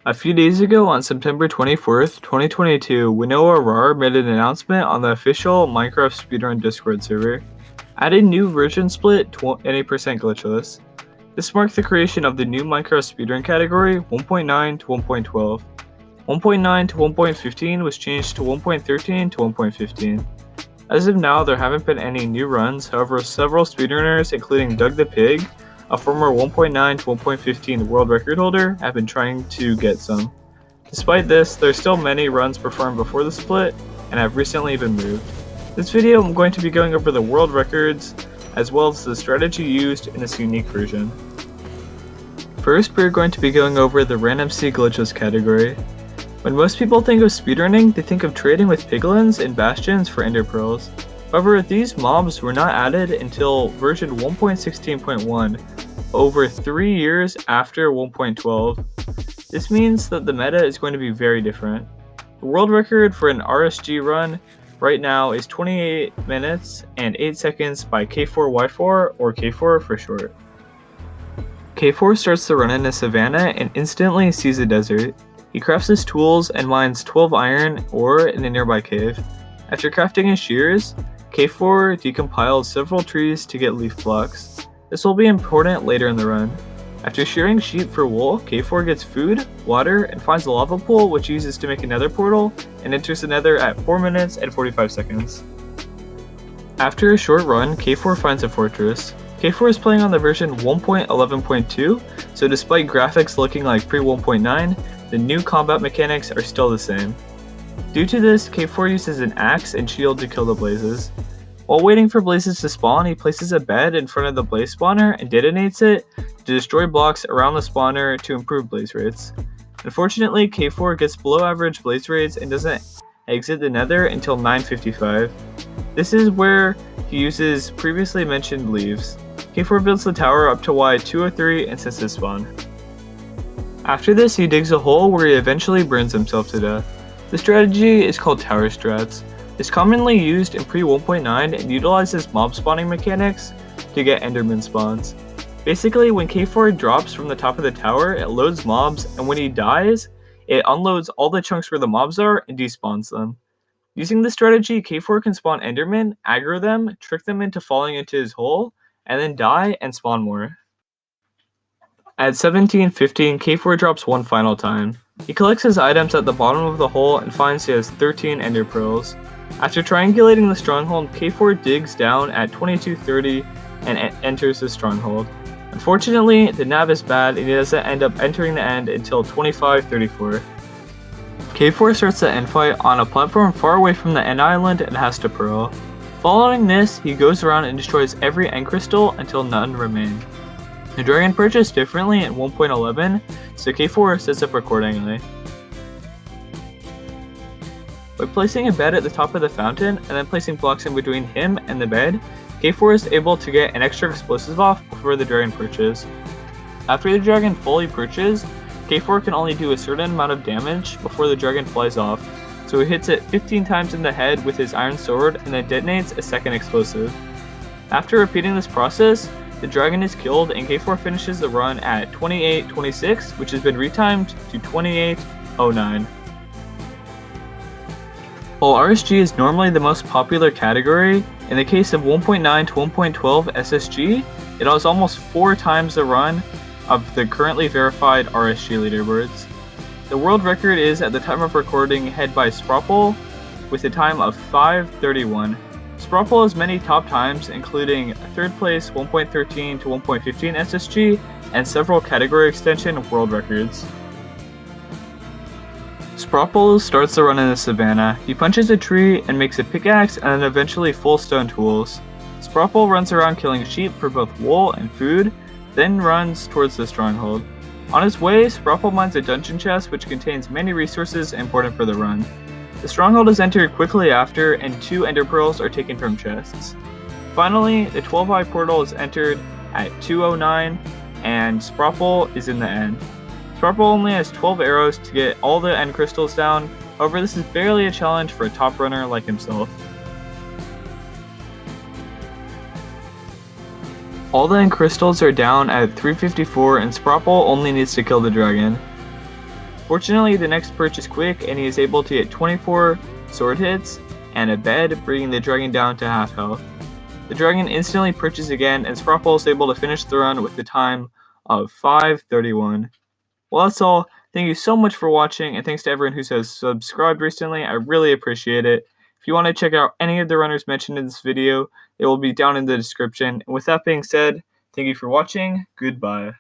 A few days ago, on September 24th, 2022, Winnow Rar made an announcement on the official Minecraft Speedrun Discord server, adding new version split 20% glitchless. This marked the creation of the new Minecraft Speedrun category 1.9 to 1.12. 1.9 to 1.15 was changed to 1.13 to 1.15. As of now, there haven't been any new runs, however several speedrunners, including Doug the Pig, a former 1.9 to 1.15 world record holder, have been trying to get some. Despite this, there are still many runs performed before the split, and have recently been moved. This video I'm going to be going over the world records, as well as the strategy used in this unique version. First, we're going to be going over the Random C Glitches category. When most people think of speedrunning, they think of trading with piglins and bastions for ender pearls. However, these mobs were not added until version 1.16.1, over 3 years after 1.12. This means that the meta is going to be very different. The world record for an RSG run right now is 28 minutes and 8 seconds by K4Y4, or K4 for short. K4 starts the run in a savannah and instantly sees a desert. He crafts his tools and mines 12 iron ore in a nearby cave. After crafting his shears, K4 decompiles several trees to get leaf blocks. This will be important later in the run. After shearing sheep for wool, K4 gets food, water, and finds a lava pool which he uses to make a nether portal, and enters the nether at 4 minutes and 45 seconds. After a short run, K4 finds a fortress. K4 is playing on the version 1.11.2, so despite graphics looking like pre-1.9, the new combat mechanics are still the same. Due to this, K4 uses an axe and shield to kill the blazes. While waiting for blazes to spawn, he places a bed in front of the blaze spawner and detonates it to destroy blocks around the spawner to improve blaze rates. Unfortunately, K4 gets below average blaze rates and doesn't exit the nether until 9:55. This is where he uses previously mentioned leaves. K4 builds the tower up to Y203 and sets his spawn. After this, he digs a hole where he eventually burns himself to death. The strategy is called tower strats. It's commonly used in pre-1.9 and utilizes mob spawning mechanics to get enderman spawns. Basically, when K4 drops from the top of the tower, it loads mobs, and when he dies, it unloads all the chunks where the mobs are and despawns them. Using this strategy, K4 can spawn endermen, aggro them, trick them into falling into his hole, and then die and spawn more. At 17:15, K4 drops one final time. He collects his items at the bottom of the hole and finds he has 13 ender pearls. After triangulating the stronghold, K4 digs down at 22:30 and enters the stronghold. Unfortunately, the nav is bad and he doesn't end up entering the end until 25:34. K4 starts the end fight on a platform far away from the end island and has to pearl. Following this, he goes around and destroys every end crystal until none remain. The dragon purchased differently in 1.11, so K4 sets up accordingly. By placing a bed at the top of the fountain and then placing blocks in between him and the bed, K4 is able to get an extra explosive off before the dragon perches. After the dragon fully perches, K4 can only do a certain amount of damage before the dragon flies off, so he hits it 15 times in the head with his iron sword and then detonates a second explosive. After repeating this process, the dragon is killed and K4 finishes the run at 28:26, which has been retimed to 28:09. While RSG is normally the most popular category, in the case of 1.9 to 1.12 SSG, it has almost 4 times the run of the currently verified RSG leaderboards. The world record is, at the time of recording, held by Spropl with a time of 5:31. Spropl has many top times, including 3rd place 1.13 to 1.15 SSG and several category extension world records. Spropl starts the run in the savannah. He punches a tree and makes a pickaxe and then eventually full stone tools. Spropl runs around killing sheep for both wool and food, then runs towards the stronghold. On his way, Spropl mines a dungeon chest which contains many resources important for the run. The stronghold is entered quickly after, and 2 ender pearls are taken from chests. Finally, the 12-eye portal is entered at 2:09, and Spropl is in the end. Spropl only has 12 arrows to get all the end crystals down, however this is barely a challenge for a top runner like himself. All the end crystals are down at 3:54 and Spropl only needs to kill the dragon. Fortunately, the next perch is quick, and he is able to get 24 sword hits and a bed, bringing the dragon down to half health. The dragon instantly perches again, and Spropl is able to finish the run with a time of 5:31. Well, that's all. Thank you so much for watching, and thanks to everyone who has subscribed recently. I really appreciate it. If you want to check out any of the runners mentioned in this video, it will be down in the description. And with that being said, thank you for watching. Goodbye.